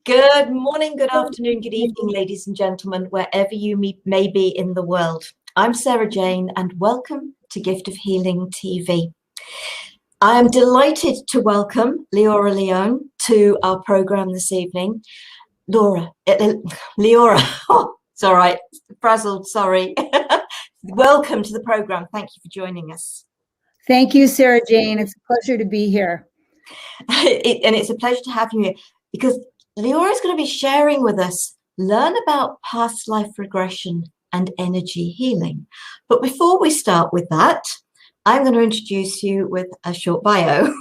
Good morning, good afternoon, good evening, ladies and gentlemen, wherever you may be in the world. I'm Sarah Jane, and welcome to Gift of Healing TV. I am delighted to welcome Leora Leon to our program this evening. Leora, oh, it's all right, frazzled, sorry. Welcome to the program. Thank you for joining us. Thank you, Sarah Jane. It's a pleasure to be here. And it's a pleasure to have you here because Leora is going to be sharing with us, learn about past life regression and energy healing. But before we start with that, I'm going to introduce you with a short bio.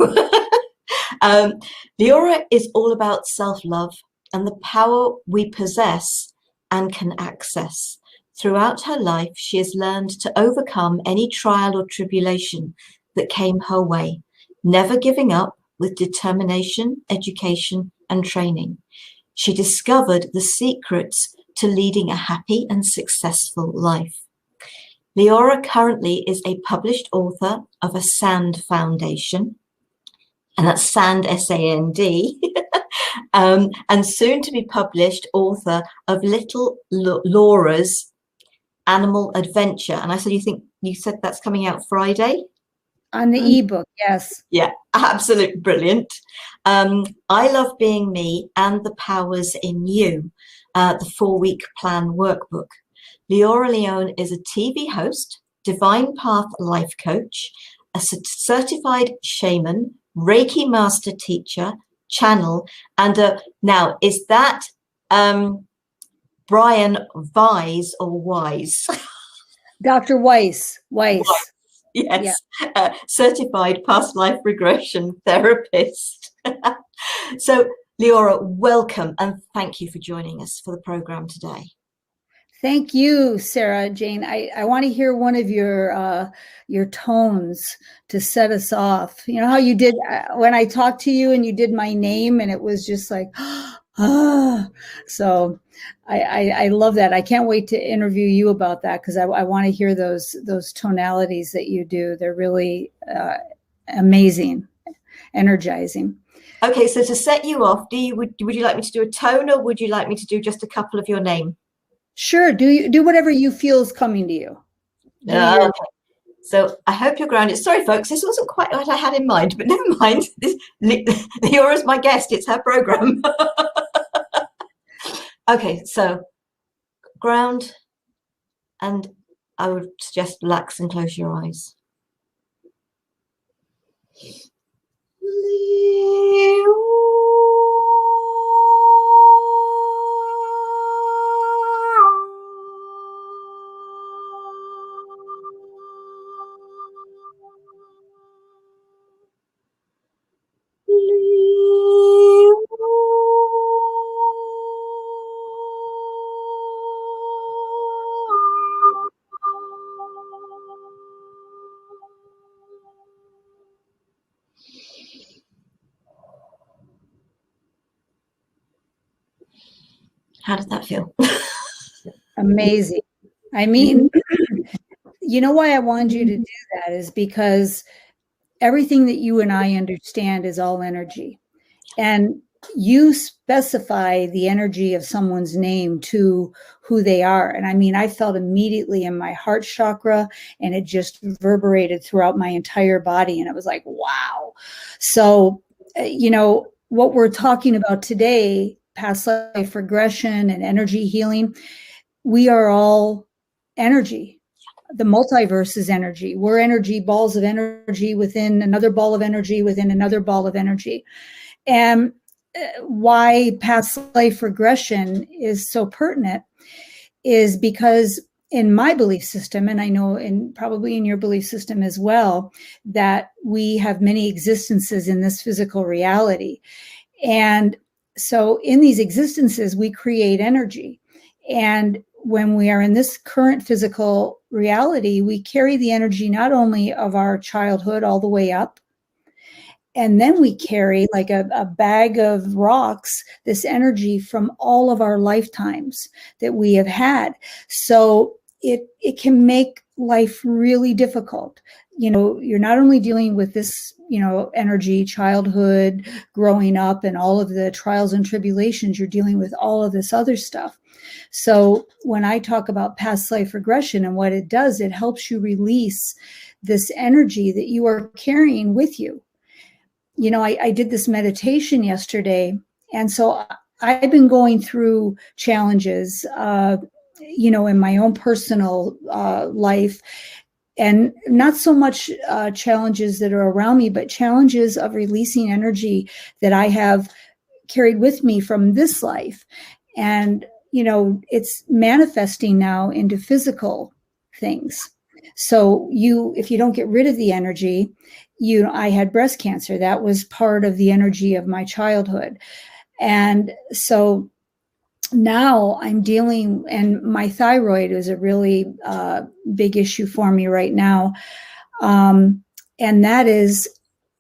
Leora is all about self-love and the power we possess and can access. Throughout her life, she has learned to overcome any trial or tribulation that came her way, never giving up with determination, education, and training. She discovered the secrets to leading a happy and successful life. Leora currently is a published author of a SAND Foundation, and that's SAND, S-A-N-D, and soon to be published author of Little Laura's Animal Adventure. And I said, you said that's coming out Friday? On the ebook, yes. Yeah, absolutely brilliant. I Love Being Me and the Powers in You, the 4-week plan workbook. Leora Leon is a TV host, Divine Path life coach, a certified shaman, Reiki master teacher, channel, and now is that Brian Wise or Wise? Dr. Weiss. Yes, yeah. Certified past life regression therapist. So, Leora, welcome and thank you for joining us for the program today. Thank you, Sarah Jane. I want to hear one of your tones to set us off. You know how you did when I talked to you and you did my name and it was just like, so I love that. I can't wait to interview you about that because I want to hear those tonalities that you do. They're really amazing, energizing. Okay, so to set you off, would you like me to do a tone or would you like me to do just a couple of your name? Sure. Do whatever you feel is coming to you. Okay. So I hope you're grounded. Sorry, folks, this wasn't quite what I had in mind, but never mind. Leora's my guest. It's her program. Okay, so ground, and I would suggest relax and close your eyes. How did that feel? Amazing. I mean, you know why I wanted you to do that is because everything that you and I understand is all energy. And you specify the energy of someone's name to who they are. And I mean, I felt immediately in my heart chakra and it just reverberated throughout my entire body. And it was like, wow. So, you know, what we're talking about today, past life regression and energy healing, we are all energy. The multiverse is energy. We're energy, balls of energy within another ball of energy within another ball of energy. And why past life regression is so pertinent is because in my belief system, and I know probably in your belief system as well, that we have many existences in this physical reality. And so in these existences, we create energy. And when we are in this current physical reality, we carry the energy not only of our childhood all the way up, and then we carry like a bag of rocks, this energy from all of our lifetimes that we have had. So it can make life really difficult. you're not only dealing with this, energy, childhood, growing up, and all of the trials and tribulations, you're dealing with all of this other stuff. So when I talk about past life regression and what it does, it helps you release this energy that you are carrying with you. I did this meditation yesterday, and so I've been going through challenges, in my own personal life, and not so much challenges that are around me, but challenges of releasing energy that I have carried with me from this life. And, it's manifesting now into physical things. So if you don't get rid of the energy, I had breast cancer. That was part of the energy of my childhood. And so now I'm dealing, and my thyroid is a really big issue for me right now. And that is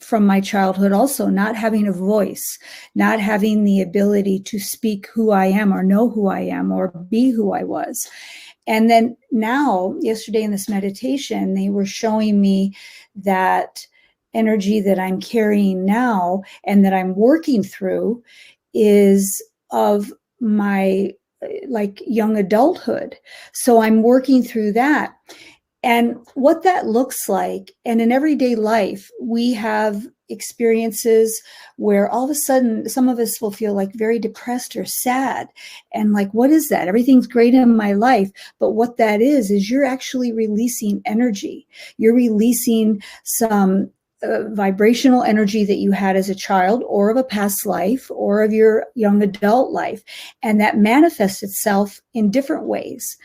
from my childhood also, not having a voice, not having the ability to speak who I am or know who I am or be who I was. And then now, yesterday in this meditation, they were showing me that energy that I'm carrying now and that I'm working through is of my young adulthood. So I'm working through that. And what that looks like, and in everyday life, we have experiences where all of a sudden some of us will feel like very depressed or sad. And what is that? Everything's great in my life. But what that is you're actually releasing energy. You're releasing some vibrational energy that you had as a child, or of a past life, or of your young adult life. And that manifests itself in different ways.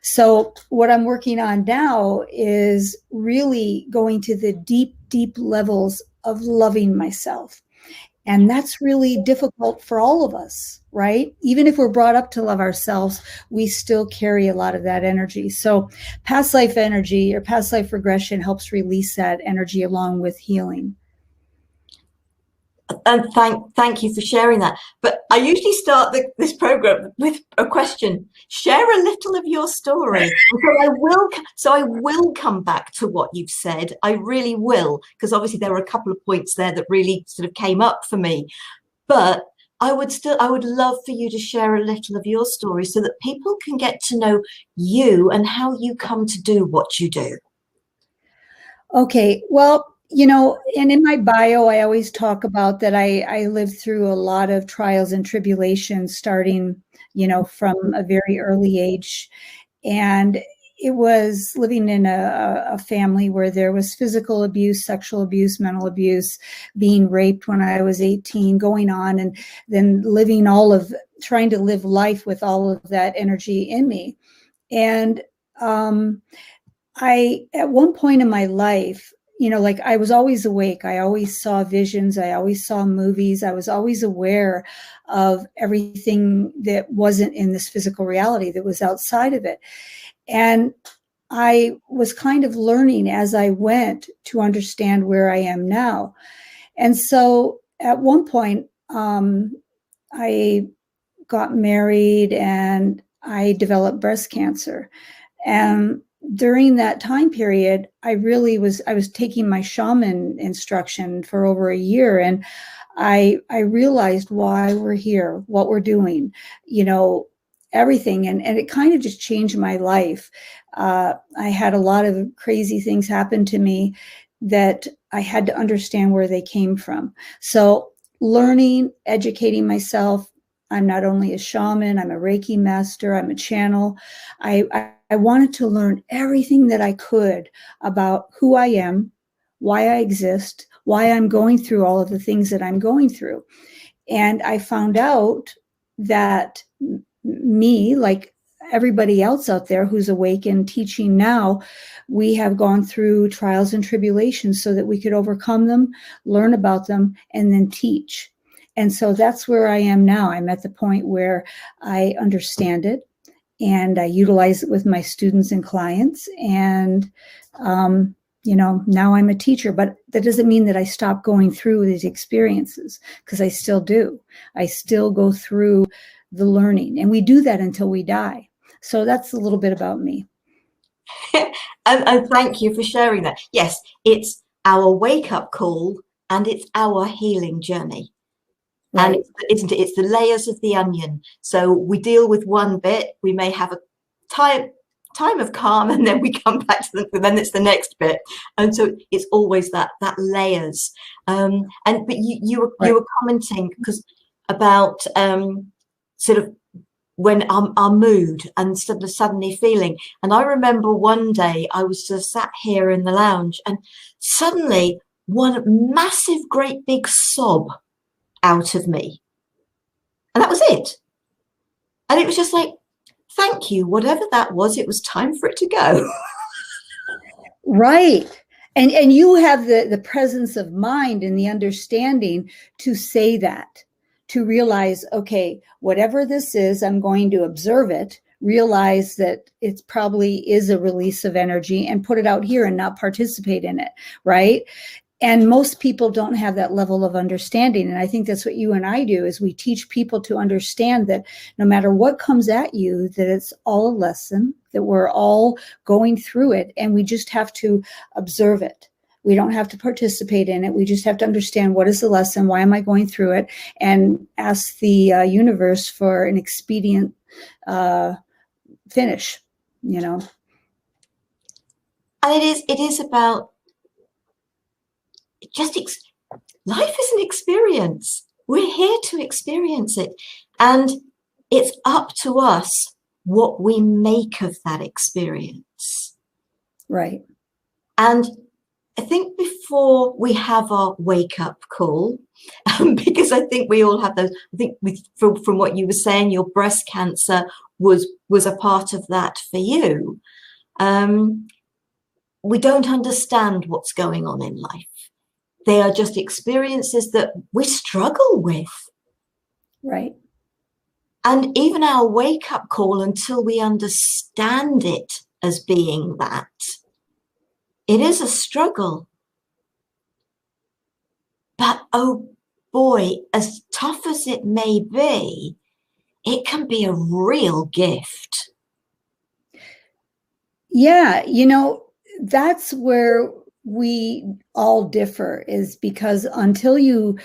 So what I'm working on now is really going to the deep, deep levels of loving myself. And that's really difficult for all of us, right? Even if we're brought up to love ourselves, we still carry a lot of that energy. So past life energy or past life regression helps release that energy along with healing. And thank you for sharing that. But I usually start this program with a question. Share a little of your story. So I will come back to what you've said. I really will, because obviously there were a couple of points there that really sort of came up for me. But I would love for you to share a little of your story so that people can get to know you and how you come to do what you do. Okay, well, and in my bio, I always talk about that I lived through a lot of trials and tribulations starting, from a very early age. And it was living in a family where there was physical abuse, sexual abuse, mental abuse, being raped when I was 18, going on, and then trying to live life with all of that energy in me. And at one point in my life, I was always awake. I always saw visions. I always saw movies. I was always aware of everything that wasn't in this physical reality, that was outside of it. And I was kind of learning as I went to understand where I am now. And so at one point, I got married and I developed breast cancer. And during that time period, I was taking my shaman instruction for over a year, and I realized why we're here, what we're doing, everything. And it kind of just changed my life. I had a lot of crazy things happen to me that I had to understand where they came from. So learning, educating myself. I'm not only a shaman, I'm a Reiki master, I'm a channel. I wanted to learn everything that I could about who I am, why I exist, why I'm going through all of the things that I'm going through. And I found out that me, like everybody else out there who's awake and teaching now, we have gone through trials and tribulations so that we could overcome them, learn about them, and then teach. And so that's where I am now. I'm at the point where I understand it and I utilize it with my students and clients. And, now I'm a teacher, but that doesn't mean that I stop going through these experiences, because I still do. I still go through the learning, and we do that until we die. So that's a little bit about me. And thank you for sharing that. Yes, it's our wake-up call and it's our healing journey. And Right. isn't it? It's the layers of the onion. So we deal with one bit, we may have a time of calm, and then we come back to then it's the next bit. And so it's always that layers. And but you Right. were commenting because about sort of when our mood and suddenly feeling. And I remember one day I was just sat here in the lounge and suddenly one massive, great big sob out of me. And that was it. And it was just like, thank you, whatever that was, it was time for it to go. Right. And you have the presence of mind and the understanding to say that, to realize, okay, whatever this is, I'm going to observe it, realize that it probably is a release of energy and put it out here and not participate in it. Right. And most people don't have that level of understanding. And I think that's what you and I do, is we teach people to understand that no matter what comes at you, that it's all a lesson, that we're all going through it, and we just have to observe it. We don't have to participate in it. We just have to understand, what is the lesson? Why am I going through it? And ask the universe for an expedient finish, you know? And it is about just life is an experience. We're here to experience it. And it's up to us what we make of that experience. Right. And I think before we have our wake-up call, because I think we all have those, I think from what you were saying, your breast cancer was a part of that for you. We don't understand what's going on in life. They are just experiences that we struggle with. Right. And even our wake-up call, until we understand it as being that, it is a struggle. But oh boy, as tough as it may be, it can be a real gift. Yeah, that's where we all differ, is because until you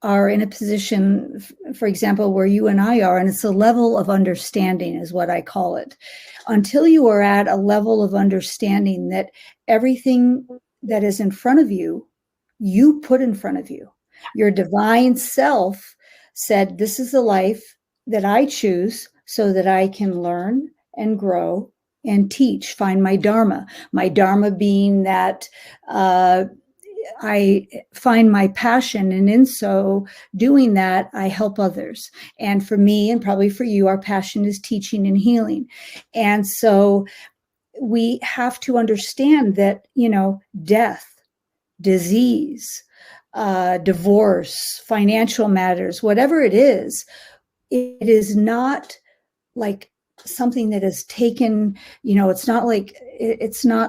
are in a position, for example, where you and I are, and it's a level of understanding is what I call it. Until you are at a level of understanding that everything that is in front of you, you put in front of you. Your divine self said, this is the life that I choose so that I can learn and grow and teach, find my dharma being that I find my passion, and in so doing that, I help others. And for me, and probably for you, our passion is teaching and healing. And so we have to understand that, death, disease, divorce, financial matters, whatever it is not like something that is taken, it's not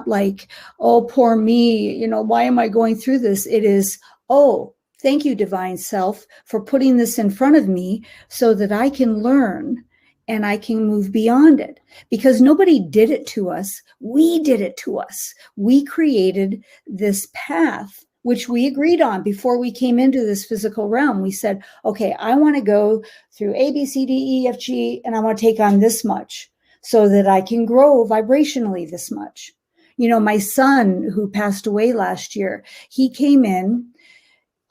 like, oh, poor me, why am I going through this? It is, oh, thank you, divine self, for putting this in front of me so that I can learn and I can move beyond it. Because nobody did it to us. We did it to us. We created this path, which we agreed on before we came into this physical realm. We said, okay, I want to go through A, B, C, D, E, F, G, and I want to take on this much so that I can grow vibrationally this much. My son, who passed away last year, he came in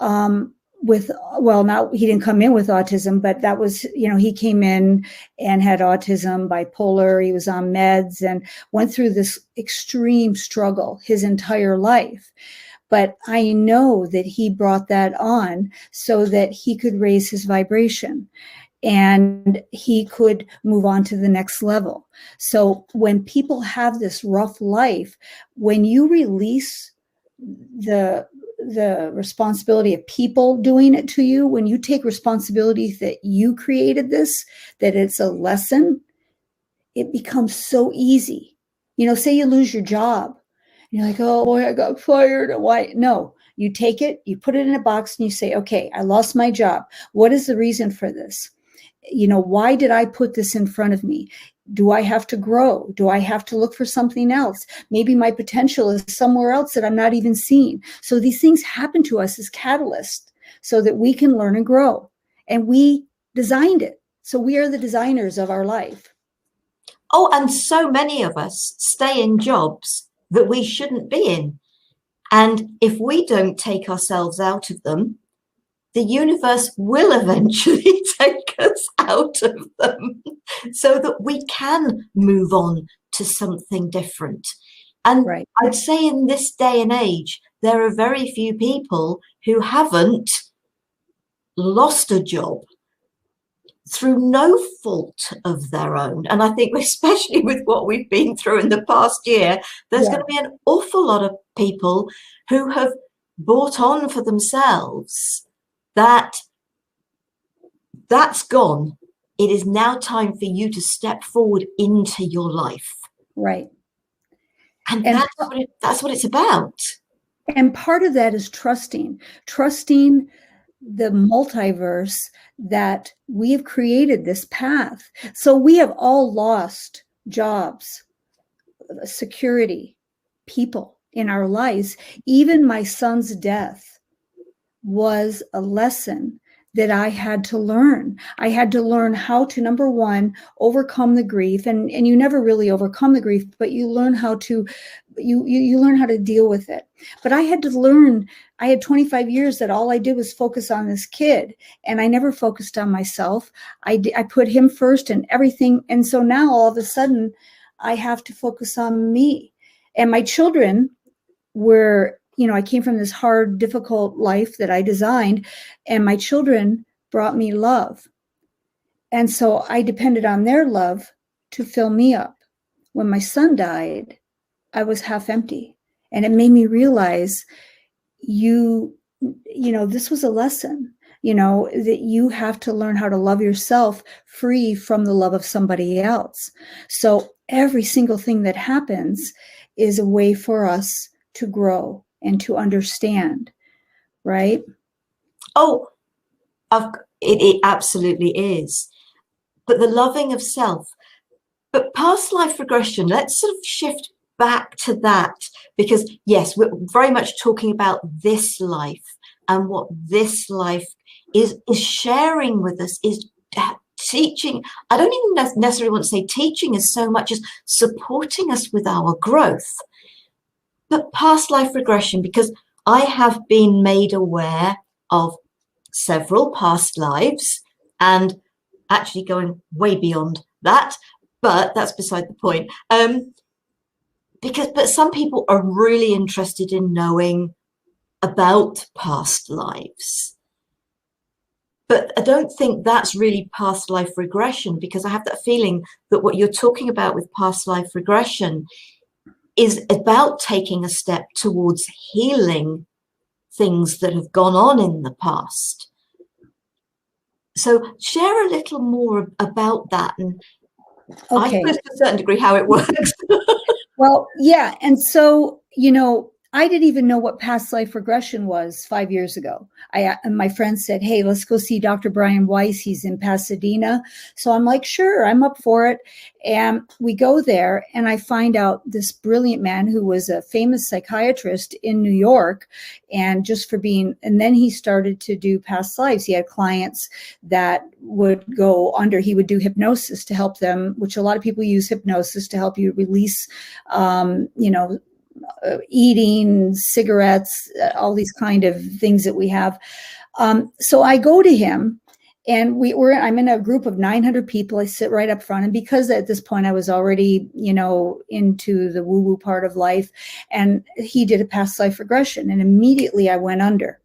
he didn't come in with autism, but that was, he came in and had autism, bipolar, he was on meds and went through this extreme struggle his entire life. But I know that he brought that on so that he could raise his vibration and he could move on to the next level. So when people have this rough life, when you release the responsibility of people doing it to you, when you take responsibility that you created this, that it's a lesson, it becomes so easy. Say you lose your job. You're like, oh boy, I got fired. Why? No, you take it, you put it in a box and you say, okay, I lost my job. What is the reason for this? why did I put this in front of me? Do I have to grow? Do I have to look for something else? Maybe my potential is somewhere else that I'm not even seeing. So these things happen to us as catalysts so that we can learn and grow. And we designed it. So we are the designers of our life. Oh, and so many of us stay in jobs that we shouldn't be in. And if we don't take ourselves out of them, the universe will eventually take us out of them so that we can move on to something different. And right. I'd say in this day and age, there are very few people who haven't lost a job through no fault of their own. And I think especially with what we've been through in the past year, there's going to be an awful lot of people who have bought on for themselves that that's gone. It is now time for you to step forward into your life. Right. And that's what it's about. And part of that is trusting the multiverse that we have created this path. So we have all lost jobs, security, people in our lives. Even my son's death was a lesson that I had to learn. I had to learn how to, number one, overcome the grief. And you never really overcome the grief, but you learn how to, you learn how to deal with it. But I had to learn, I had 25 years that all I did was focus on this kid. And I never focused on myself. I put him first and everything. And so now all of a sudden I have to focus on me. And my children were, I came from this hard, difficult life that I designed, and my children brought me love. And so I depended on their love to fill me up. When my son died, I was half empty. And it made me realize this was a lesson, that you have to learn how to love yourself free from the love of somebody else. So every single thing that happens is a way for us to grow and to understand, right? Oh, it absolutely is. But the loving of self. But past life regression, let's sort of shift back to that, because yes, we're very much talking about this life and what this life is sharing with us, is teaching. I don't even necessarily want to say teaching as so much as supporting us with our growth. But past life regression, because I have been made aware of several past lives and actually going way beyond that, but that's beside the point. But some people are really interested in knowing about past lives. But I don't think that's really past life regression, because I have that feeling that what you're talking about with past life regression is about taking a step towards healing things that have gone on in the past. So share a little more about that, and I suppose to a certain degree how it works. Well, yeah. And so, I didn't even know what past life regression was 5 years ago. My friend said, hey, let's go see Dr. Brian Weiss. He's in Pasadena. So I'm like, sure, I'm up for it. And we go there and I find out this brilliant man who was a famous psychiatrist in New York, and and then he started to do past lives. He had clients that would go under, he would do hypnosis to help them, which a lot of people use hypnosis to help you release, eating, cigarettes, all these kind of things that we have. So I go to him, and I'm in a group of 900 people. I sit right up front. And because at this point I was already, into the woo-woo part of life, and he did a past life regression, and immediately I went under.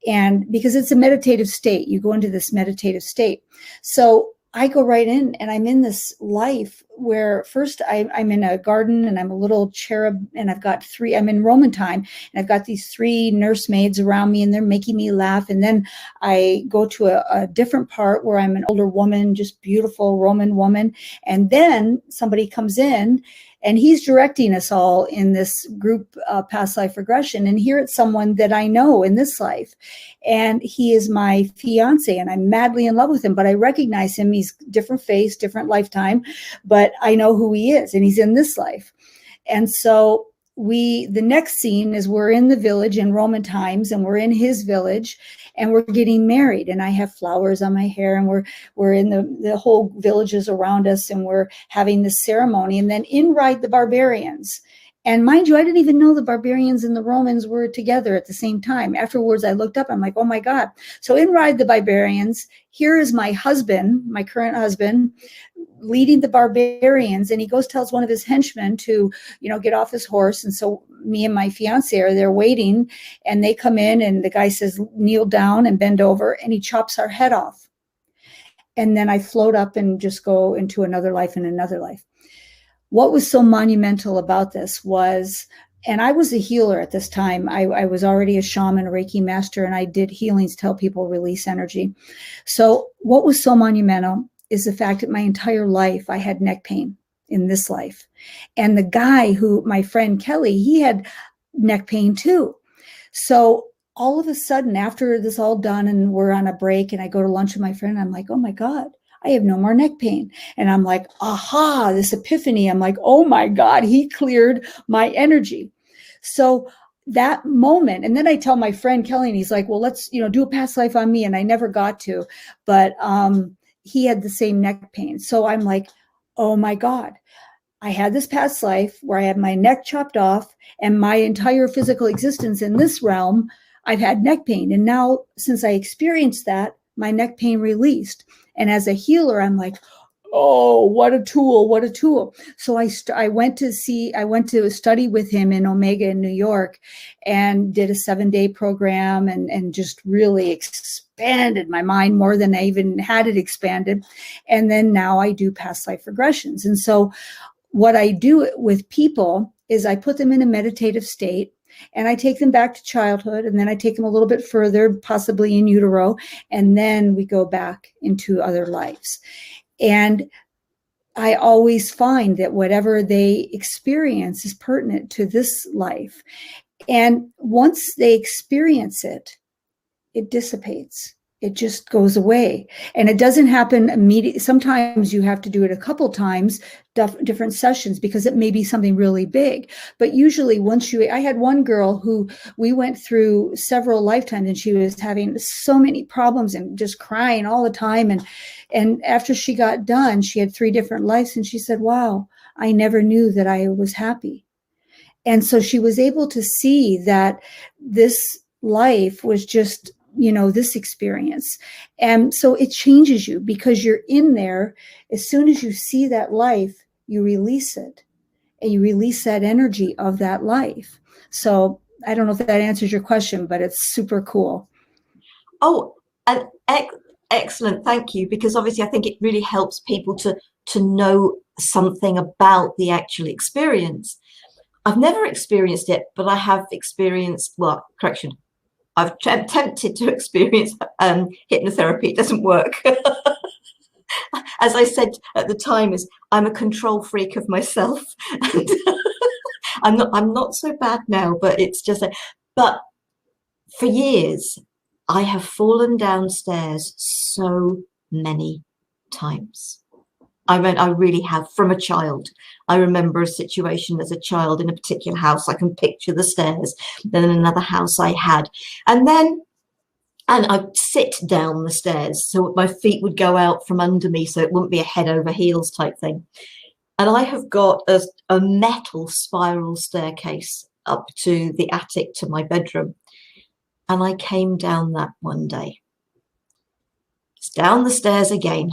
And because it's a meditative state, you go into this meditative state. So I go right in, and I'm in this life where first I'm in a garden and I'm a little cherub and I'm in Roman time and I've got these 3 nursemaids around me and they're making me laugh. And then I go to a different part where I'm an older woman, just beautiful Roman woman. And then somebody comes in and he's directing us all in this group past life regression. And here it's someone that I know in this life. And he is my fiance and I'm madly in love with him, but I recognize him. He's different face, different lifetime, but I know who he is and he's in this life. And so the next scene is we're in the village in Roman times and we're in his village and we're getting married and I have flowers on my hair and we're in the whole village is around us and we're having this ceremony, and then in ride the barbarians. And mind you, I didn't even know the barbarians and the Romans were together at the same time. Afterwards, I looked up, I'm like, oh my God. So in ride the barbarians, here is my husband, my current husband, leading the barbarians. And he tells one of his henchmen to, get off his horse. And so me and my fiance are there waiting, and they come in and the guy says, kneel down and bend over, and he chops our head off. And then I float up and just go into another life and another life. What was so monumental about this was, and I was a healer at this time. I was already a shaman, a Reiki master, and I did healings to help people release energy. So what was so monumental is the fact that my entire life I had neck pain in this life. And the guy my friend Kelly, he had neck pain too. So all of a sudden, after this all done and we're on a break and I go to lunch with my friend, I'm like, oh my God, I have no more neck pain. And I'm like, aha, this epiphany. I'm like, oh my God, he cleared my energy. So that moment, and then I tell my friend Kelly, and he's like, well, let's, do a past life on me. And I never got to, but he had the same neck pain. So I'm like, oh my God, I had this past life where I had my neck chopped off and my entire physical existence in this realm, I've had neck pain. And now since I experienced that, my neck pain released. And as a healer, I'm like, oh, what a tool, what a tool. So I went to study with him in Omega in New York and did a 7-day program and just really expanded my mind more than I even had it expanded. And then now I do past life regressions. And so what I do with people is I put them in a meditative state and I take them back to childhood, and then I take them a little bit further, possibly in utero, and then we go back into other lives. And I always find that whatever they experience is pertinent to this life. And once they experience it, it dissipates. It just goes away. And it doesn't happen immediately. Sometimes you have to do it a couple times, different sessions, because it may be something really big. But usually I had one girl who we went through several lifetimes and she was having so many problems and just crying all the time. And after she got done, she had 3 different lives. And she said, wow, I never knew that I was happy. And so she was able to see that this life was just, this experience. And so it changes you because you're in there. As soon as you see that life, you release it and you release that energy of that life. So I don't know if that answers your question, but it's super cool. Oh, and excellent. Thank you. Because obviously I think it really helps people to know something about the actual experience. I've never experienced it, but I have experienced, I've attempted to experience hypnotherapy. It doesn't work. As I said at the time, I'm a control freak of myself. And I'm not so bad now, but it's just but for years I have fallen downstairs so many times. I really have, from a child. I remember a situation as a child in a particular house. I can picture the stairs. Then in another house I had. And I'd sit down the stairs so my feet would go out from under me so it wouldn't be a head over heels type thing. And I have got a metal spiral staircase up to the attic to my bedroom. And I came down that one day. It's down the stairs again.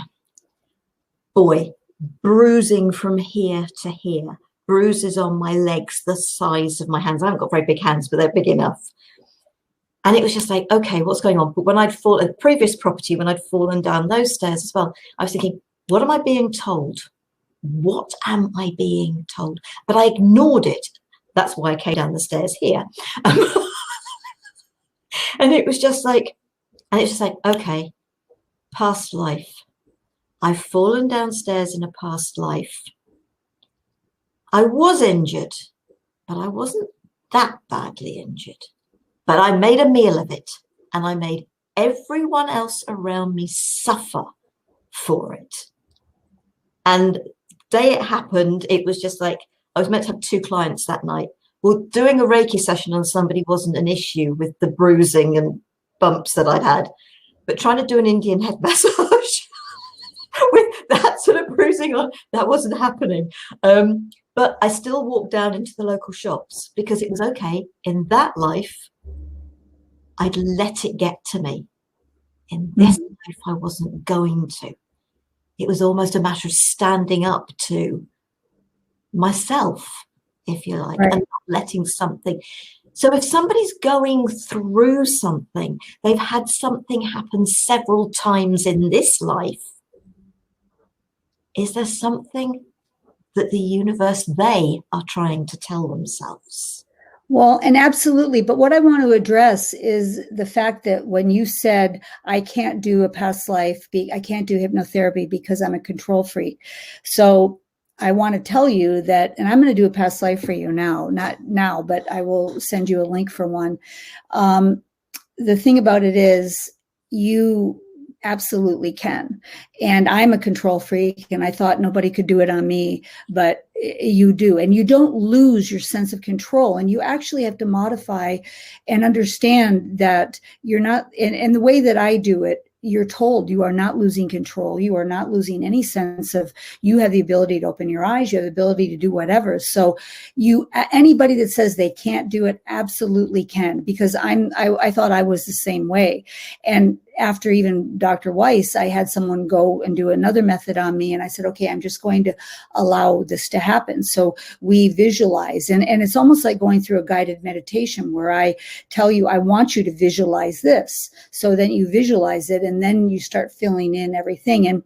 Boy, bruising from here to here, bruises on my legs the size of my hands. I haven't got very big hands, but they're big enough. And it was just like, okay, what's going on? But when I'd fallen at the previous property, when I'd fallen down those stairs as well, I was thinking, what am I being told? what am I being told? But I ignored it. That's why I came down the stairs here. And it was just like, okay, past life. I've fallen downstairs in a past life. I was injured, but I wasn't that badly injured. But I made a meal of it, and I made everyone else around me suffer for it. And the day it happened, it was just like, I was meant to have 2 clients that night. Well, doing a Reiki session on somebody wasn't an issue with the bruising and bumps that I'd had, but trying to do an Indian head massage with that sort of bruising on, that wasn't happening. But I still walked down into the local shops because it was okay. In that life, I'd let it get to me. In this life, I wasn't going to. It was almost a matter of standing up to myself, if you like, right, and not letting something. So if somebody's going through something, they've had something happen several times in this life, is there something that the universe, they are trying to tell themselves? Well, and absolutely. But what I want to address is the fact that when you said, I can't do a past life, I can't do hypnotherapy because I'm a control freak. So I want to tell you that, and I'm going to do a past life for you now, not now, but I will send you a link for one. The thing about it is you absolutely can. And I'm a control freak, and I thought nobody could do it on me, but you do. And you don't lose your sense of control. And you actually have to modify and understand that you're not, and the way that I do it, you're told you are not losing control. You are not losing any sense of, you have the ability to open your eyes. You have the ability to do whatever. So anybody that says they can't do it absolutely can, because I thought I was the same way. And after even Dr. Weiss, I had someone go and do another method on me. And I said, okay, I'm just going to allow this to happen. So we visualize, and it's almost like going through a guided meditation where I tell you, I want you to visualize this. So then you visualize it, and then you start filling in everything. And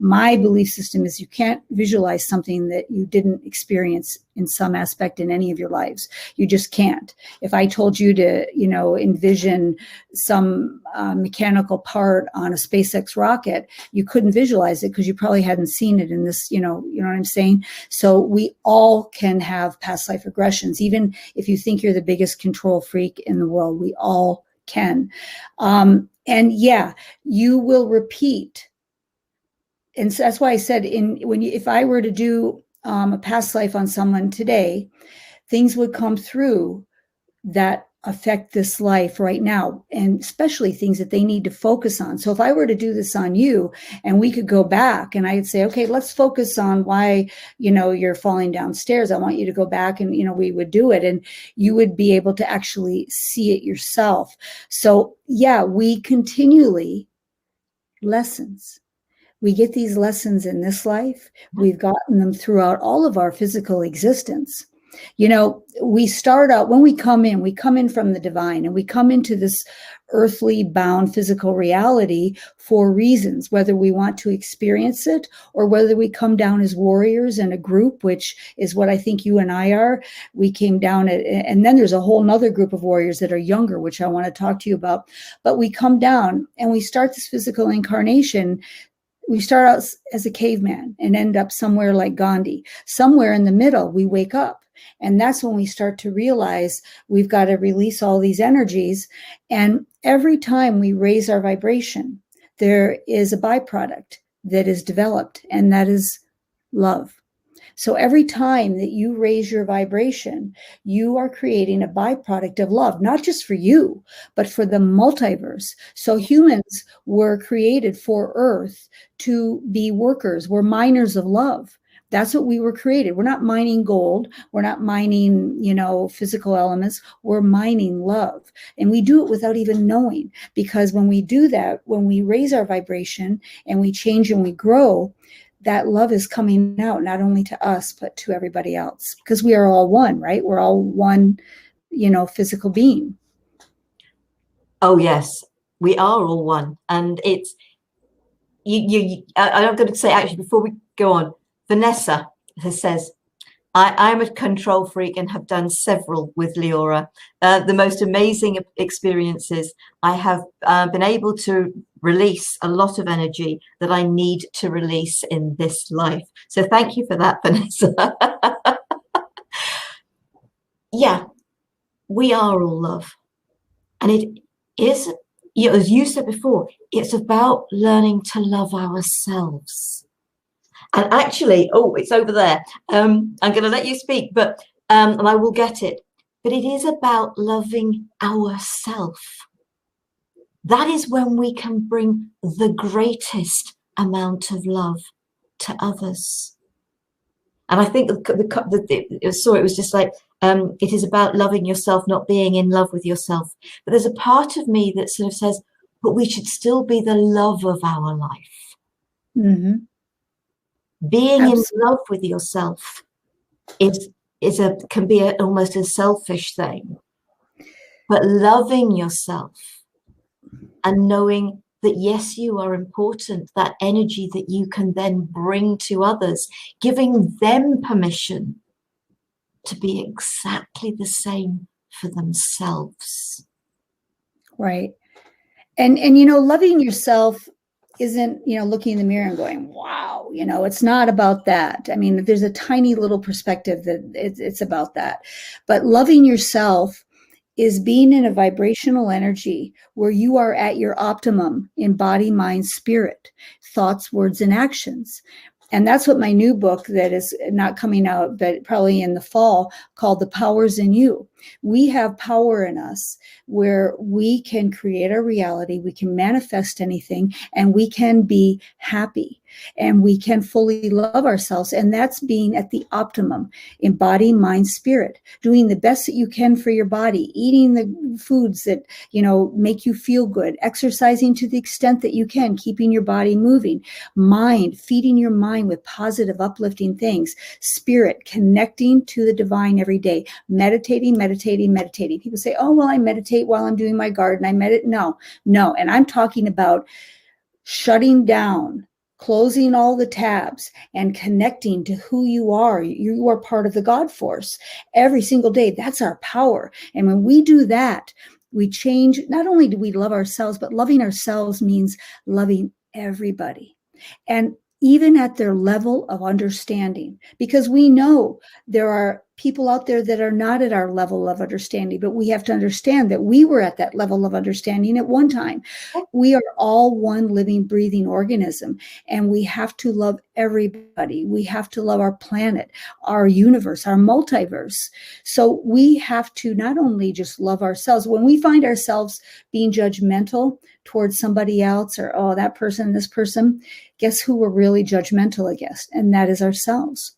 my belief system is you can't visualize something that you didn't experience in some aspect in any of your lives. You just can't. If I told you to, envision some mechanical part on a SpaceX rocket, you couldn't visualize it because you probably hadn't seen it in this, you know what I'm saying? So we all can have past life regressions. Even if you think you're the biggest control freak in the world, we all can. And yeah, you will repeat. And so that's why I said, if I were to do a past life on someone today, things would come through that affect this life right now, and especially things that they need to focus on. So if I were to do this on you, and we could go back, and I'd say, okay, let's focus on why, you're falling downstairs. I want you to go back, and, we would do it, and you would be able to actually see it yourself. So yeah, we continually lessons. We get these lessons in this life. We've gotten them throughout all of our physical existence. We start out, when we come in from the divine, and we come into this earthly bound physical reality for reasons, whether we want to experience it or whether we come down as warriors in a group, which is what I think you and I are. We came down and then there's a whole nother group of warriors that are younger, which I want to talk to you about. But we come down and we start this physical incarnation. We start out as a caveman and end up somewhere like Gandhi. Somewhere in the middle, we wake up. And that's when we start to realize we've got to release all these energies. And every time we raise our vibration, there is a byproduct that is developed, and that is love. So every time that you raise your vibration, you are creating a byproduct of love, not just for you, but for the multiverse. So humans were created for Earth to be workers. We're miners of love. That's what we were created. We're not mining gold. We're not mining, physical elements. We're mining love. And we do it without even knowing, because when we do that, when we raise our vibration and we change and we grow, that love is coming out, not only to us, but to everybody else, because we are all one, right? We're all one, physical being. Oh, yes, we are all one. And it's, I'm going to say, actually, before we go on, Vanessa says, I'm a control freak and have done several with Leora. The most amazing experiences. I have been able to release a lot of energy that I need to release in this life. So thank you for that, Vanessa. Yeah, we are all love. And it is, as you said before, it's about learning to love ourselves. And actually, oh, it's over there. I'm going to let you speak, but and I will get it. But it is about loving ourselves. That is when we can bring the greatest amount of love to others. And I think it was just like, it is about loving yourself, not being in love with yourself. But there's a part of me that sort of says, but we should still be the love of our life. Mm-hmm. Being in love with yourself can be almost a selfish thing. But loving yourself and knowing that, yes, you are important, that energy that you can then bring to others, giving them permission to be exactly the same for themselves. Right. And you know, loving yourself isn't, you know, looking in the mirror and going, wow, you know, it's not about that. I mean, there's a tiny little perspective that it's about that. But loving yourself is being in a vibrational energy where you are at your optimum in body, mind, spirit, thoughts, words, and actions. And that's what my new book that is not coming out, but probably in the fall, called The Powers in You. We have power in us where we can create our reality, we can manifest anything, and we can be happy, and we can fully love ourselves. And that's being at the optimum in body, mind, spirit, doing the best that you can for your body, eating the foods that, you know, make you feel good, exercising to the extent that you can, keeping your body moving, mind, feeding your mind with positive, uplifting things, spirit, connecting to the divine every day, meditating. People say, oh, well, I meditate while I'm doing my garden. No. And I'm talking about shutting down, closing all the tabs, and connecting to who you are. You are part of the God force every single day. That's our power. And when we do that, we change. Not only do we love ourselves, but loving ourselves means loving everybody. And even at their level of understanding, because we know there are people out there that are not at our level of understanding, but we have to understand that we were at that level of understanding at one time. We are all one living, breathing organism, and we have to love everybody. We have to love our planet, our universe, our multiverse. So we have to not only just love ourselves. When we find ourselves being judgmental towards somebody else, or, oh, that person, this person, guess who we're really judgmental against? And that is ourselves.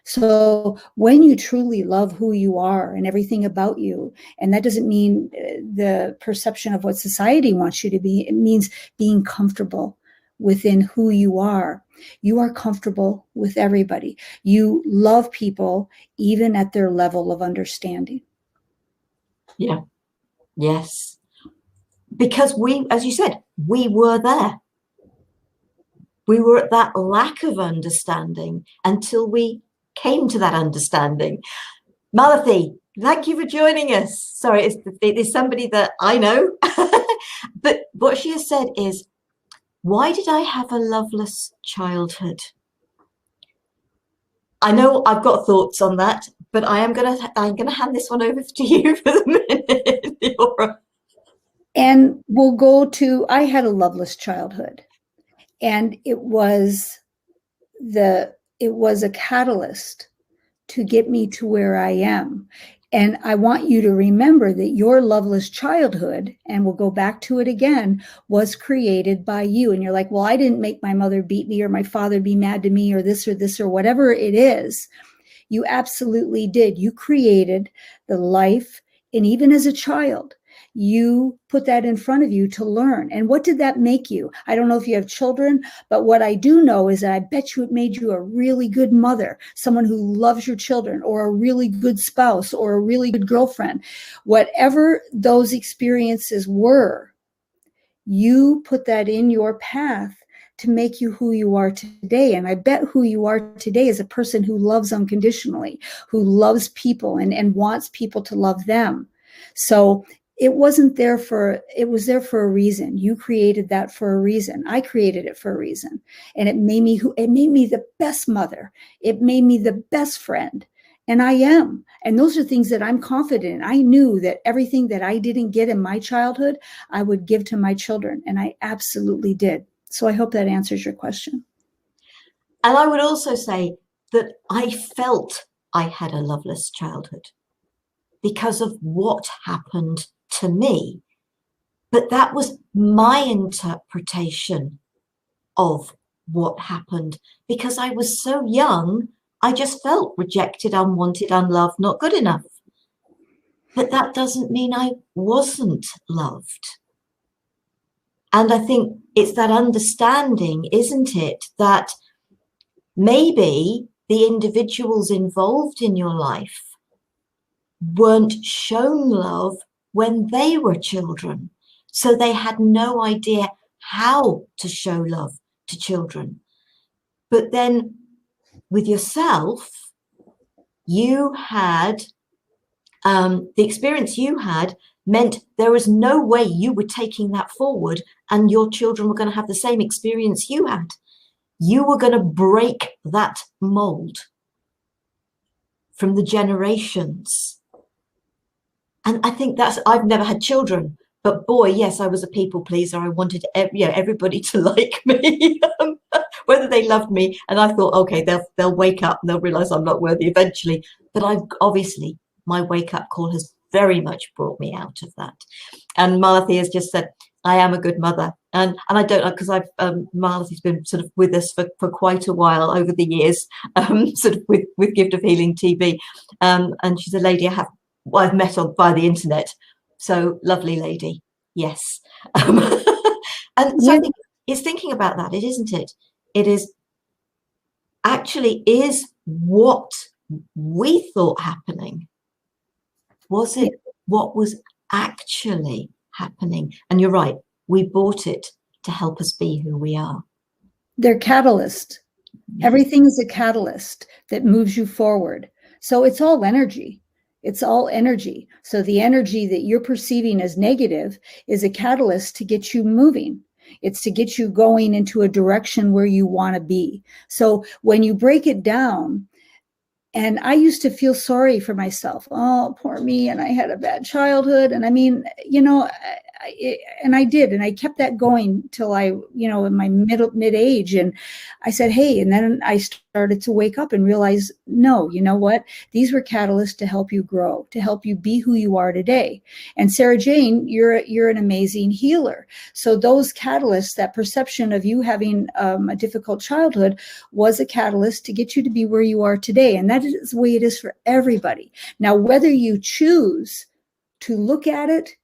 So when you truly love who you are and everything about you, and that doesn't mean the perception of what society wants you to be, it means being comfortable within who you are. You are comfortable with everybody. You love people even at their level of understanding. Yeah. Yes. Because we, as you said, we were there. We were at that lack of understanding until we came to that understanding. Malathi, thank you for joining us. Sorry, it is somebody that I know. But what she has said is, why did I have a loveless childhood? I know I've got thoughts on that, but I'm gonna hand this one over to you for the minute, Leora. And we'll go to, I had a loveless childhood, and it was a catalyst to get me to where I am. And I want you to remember that your loveless childhood, and we'll go back to it again, was created by you. And you're like, well, I didn't make my mother beat me or my father be mad to me or this or whatever it is. You absolutely did. You created the life. And even as a child, you put that in front of you to learn. And what did that make you? I don't know if you have children, but what I do know is that I bet you it made you a really good mother, someone who loves your children, or a really good spouse, or a really good girlfriend. Whatever those experiences were, you put that in your path to make you who you are today. And I bet who you are today is a person who loves unconditionally, who loves people and wants people to love them. So it wasn't there for, it was there for a reason. You created that for a reason. I created it for a reason. And it made me the best mother. It made me the best friend. And I am. And those are things that I'm confident in. I knew that everything that I didn't get in my childhood, I would give to my children. And I absolutely did. So I hope that answers your question. And I would also say that I felt I had a loveless childhood because of what happened to me. But that was my interpretation of what happened, because I was so young. I just felt rejected, unwanted, unloved, not good enough. But that doesn't mean I wasn't loved. And I think it's that understanding, isn't it, that maybe the individuals involved in your life weren't shown love when they were children. So they had no idea how to show love to children. But then with yourself, you had the experience you had meant there was no way you were taking that forward and your children were going to have the same experience you had. You were going to break that mold from the generations. And I think that's, I've never had children, but boy, yes, I was a people pleaser. I wanted everybody to like me, whether they loved me. And I thought, okay, they'll wake up and they'll realize I'm not worthy eventually. But I've obviously, my wake up call has very much brought me out of that. And Malathi has just said, I am a good mother. And I don't know, because Malathi's been sort of with us for quite a while over the years, sort of with Gift of Healing TV. And she's a lady I've met on by the internet. So lovely lady. Yes. And so I think it's thinking about that, isn't it? It is actually is what we thought happening. Was it what was actually happening? And you're right, we bought it to help us be who we are. They're catalyst. Everything is a catalyst that moves you forward. So it's all energy. It's all energy. So the energy that you're perceiving as negative is a catalyst to get you moving. It's to get you going into a direction where you want to be. So when you break it down, and I used to feel sorry for myself. Oh, poor me. And I had a bad childhood. And I mean, you know, I did. And I kept that going till I, you know, in my mid age. And I said, hey, and then I started to wake up and realize, no, you know what? These were catalysts to help you grow, to help you be who you are today. And Sarah Jane, you're an amazing healer. So those catalysts, that perception of you having a difficult childhood was a catalyst to get you to be where you are today. And that is the way it is for everybody. Now, whether you choose to look at it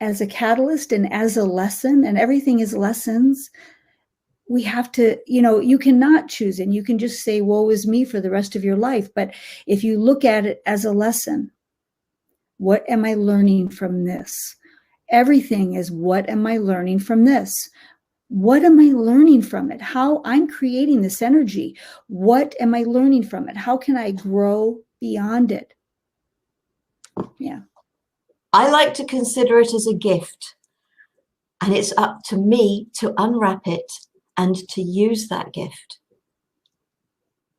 as a catalyst and as a lesson, and everything is lessons, we have to, you know, you cannot choose, and you can just say, woe is me for the rest of your life. But if you look at it as a lesson, what am I learning from this? Everything is, what am I learning from this? What am I learning from it? How I'm creating this energy. What am I learning from it? How can I grow beyond it? Yeah. I like to consider it as a gift, and it's up to me to unwrap it and to use that gift.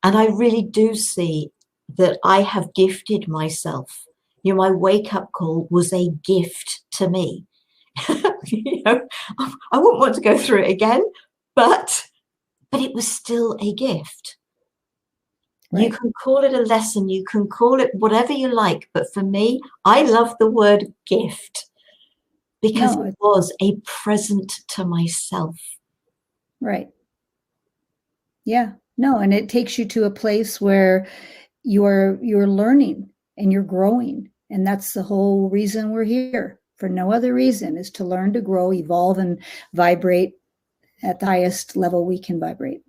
And I really do see that I have gifted myself. You know, my wake-up call was a gift to me. You know, I wouldn't want to go through it again, but it was still a gift. Right. You can call it a lesson, you can call it whatever you like, but for me, I love the word gift because it was a present to myself. Right. Yeah. No, and it takes you to a place where you're learning and you're growing, and that's the whole reason we're here. For no other reason, is to learn, to grow, evolve, and vibrate at the highest level we can vibrate.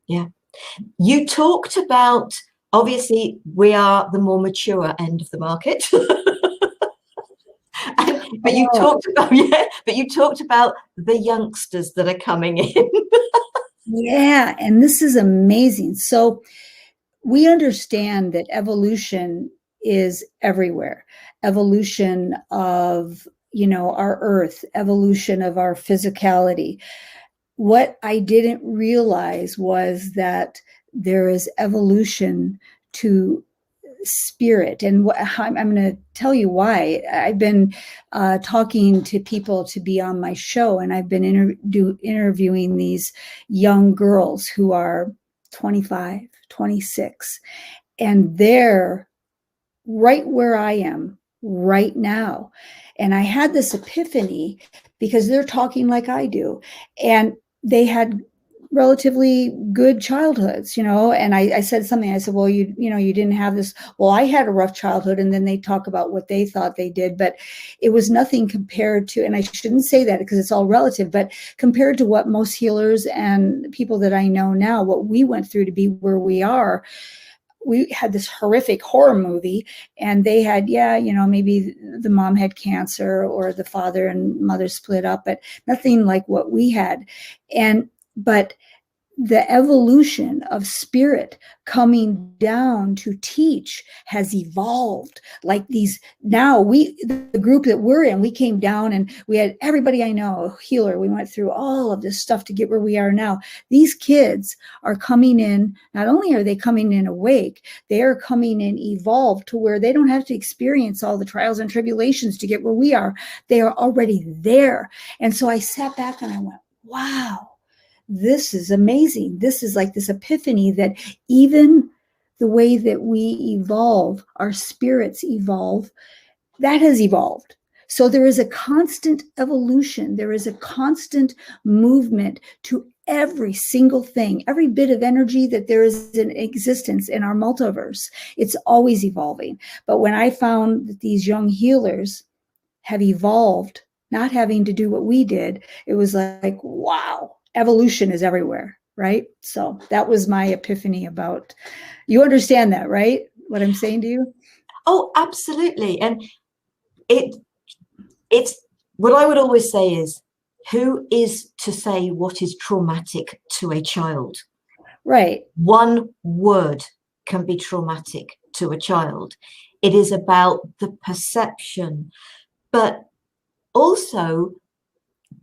Yeah. You talked about, obviously, we are the more mature end of the market. But you talked about the youngsters that are coming in. Yeah, and this is amazing. So we understand that evolution is everywhere. Evolution of, our earth, evolution of our physicality. What I didn't realize was that there is evolution to spirit. And I'm going to tell you why. I've been talking to people to be on my show, and I've been interviewing these young girls who are 25, 26, and they're right where I am right now. And I had this epiphany because they're talking like I do. And they had relatively good childhoods, and I said something. I said, well, you didn't have this. Well, I had a rough childhood. And then they talk about what they thought they did, but it was nothing compared to, and I shouldn't say that because it's all relative, but compared to what most healers and people that I know now, what we went through to be where we are. We had this horrific horror movie, and they had, maybe the mom had cancer or the father and mother split up, but nothing like what we had. But the evolution of spirit coming down to teach has evolved. Like these, now the group that we're in, we came down and we had everybody I know, a healer. We went through all of this stuff to get where we are now. These kids are coming in, not only are they coming in awake, they are coming in evolved to where they don't have to experience all the trials and tribulations to get where we are. They are already there. And so I sat back and I went, wow. This is amazing. This is like this epiphany that even the way that we evolve, our spirits evolve, that has evolved. So there is a constant evolution. There is a constant movement to every single thing, every bit of energy that there is in existence in our multiverse. It's always evolving. But when I found that these young healers have evolved, not having to do what we did, it was like, wow. Evolution is everywhere, right? So that was my epiphany about, you understand that, right? What I'm saying to you? Oh, absolutely. And it's what I would always say is, who is to say what is traumatic to a child? Right. One word can be traumatic to a child. It is about the perception, but also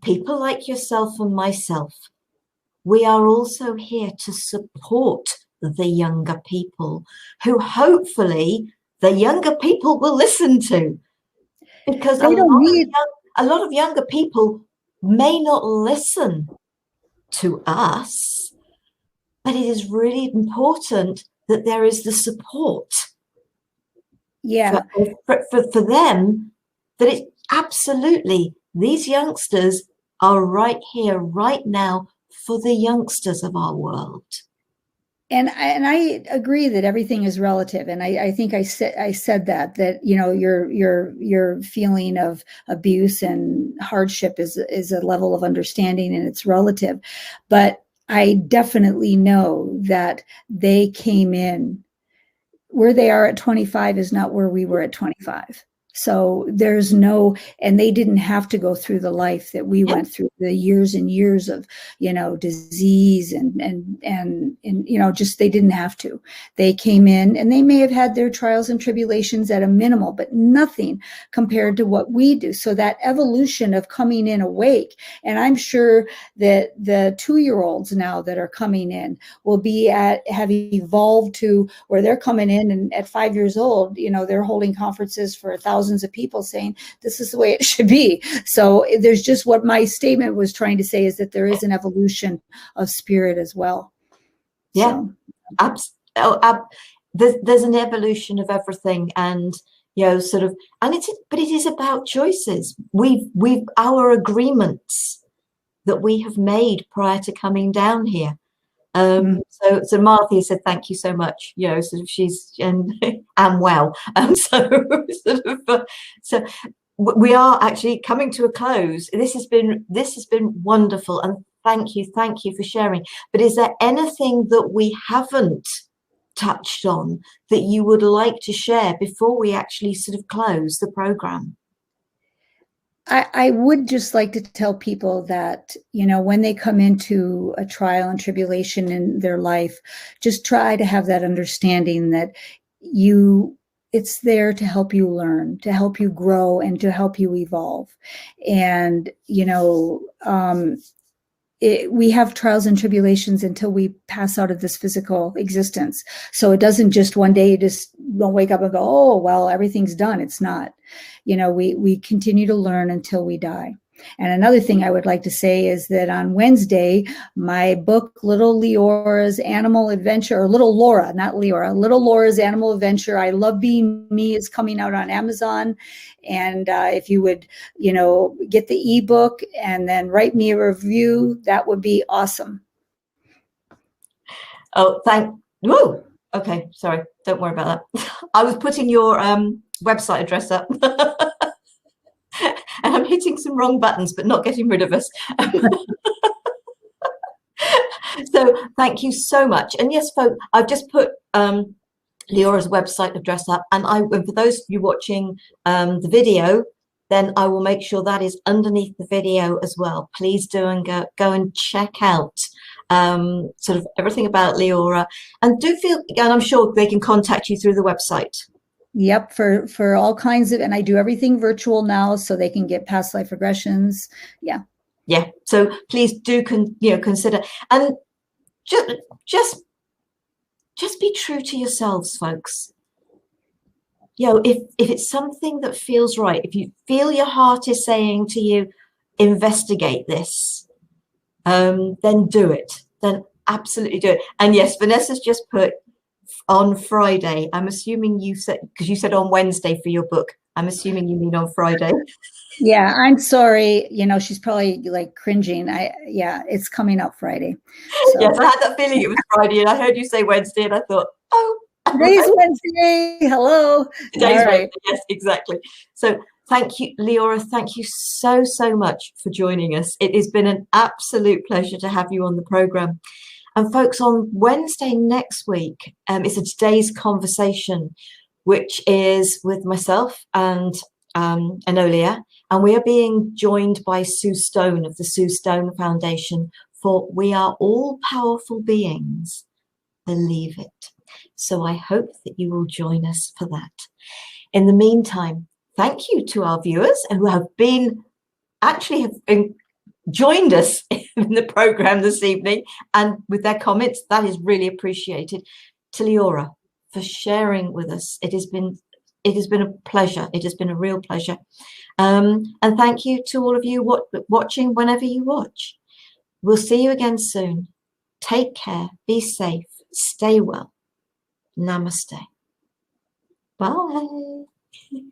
people like yourself and myself, we are also here to support the younger people who hopefully the younger people will listen to, because a lot of younger people may not listen to us, but it is really important that there is the support for them, that it's absolutely, these youngsters are right here, right now, for the youngsters of our world. And I agree that everything is relative. And I think I said that, your feeling of abuse and hardship is a level of understanding, and it's relative. But I definitely know that they came in where they are at 25 is not where we were at 25. So there's no, and they didn't have to go through the life that we went through, the years and years of, disease and just, they didn't have to. They came in and they may have had their trials and tribulations at a minimal, but nothing compared to what we do. So that evolution of coming in awake, and I'm sure that the 2-year-olds now that are coming in will have evolved to where they're coming in, and at 5 years old, they're holding conferences for thousands of people saying this is the way it should be. So there's just, what my statement was trying to say is that there is an evolution of spirit as well. Yeah, there's an evolution of everything, and and it is about choices. We've our agreements that we have made prior to coming down here. So Martha said, thank you so much. She's and well. So we are actually coming to a close. This has been wonderful, and thank you for sharing. But is there anything that we haven't touched on that you would like to share before we actually sort of close the program? I would just like to tell people that, when they come into a trial and tribulation in their life, just try to have that understanding that it's there to help you learn, to help you grow, and to help you evolve. And, we have trials and tribulations until we pass out of this physical existence. So it doesn't just one day you just don't wake up and go, oh, well, everything's done. It's not. We continue to learn until we die. And another thing I would like to say is that on Wednesday, my book, Little Leora's Animal Adventure, or Little Laura, not Leora, Little Laura's Animal Adventure, I Love Being Me, is coming out on Amazon. And if you would, get the ebook and then write me a review, that would be awesome. Oh, whoa. Okay, sorry. Don't worry about that. I was putting your website address up. And I'm hitting some wrong buttons, but not getting rid of us. So thank you so much. And yes, folks, I've just put Leora's website address up, and for those of you watching the video, then I will make sure that is underneath the video as well. Please do and go and check out sort of everything about Leora, and I'm sure they can contact you through the website. Yep, for all kinds of, and I do everything virtual now, so they can get past life regressions. Yeah. So please do consider, and just be true to yourselves, folks. If it's something that feels right, if you feel your heart is saying to you, investigate this, then do it. Then absolutely do it. And yes, Vanessa's just put on Friday. I'm assuming you said, because you said on Wednesday for your book. I'm assuming you mean on Friday. Yeah, I'm sorry. She's probably like cringing. It's coming out Friday. So. Yes, I had that feeling it was Friday, and I heard you say Wednesday, and I thought, oh, today's Wednesday. Hello. Today's Wednesday. Yes, exactly. So thank you, Leora. Thank you so much for joining us. It has been an absolute pleasure to have you on the program. And folks, on Wednesday next week, it's a today's conversation, which is with myself and Enolia, and we are being joined by Sue Stone of the Sue Stone Foundation for We Are All Powerful Beings. Believe it. So I hope that you will join us for that. In the meantime, thank you to our viewers who have joined us in the program this evening, and with their comments, that is really appreciated. To Leora for sharing with us. It has been a pleasure. It has been a real pleasure. And thank you to all of you watching whenever you watch. We'll see you again soon. Take care. Be safe. Stay well. Namaste. Bye.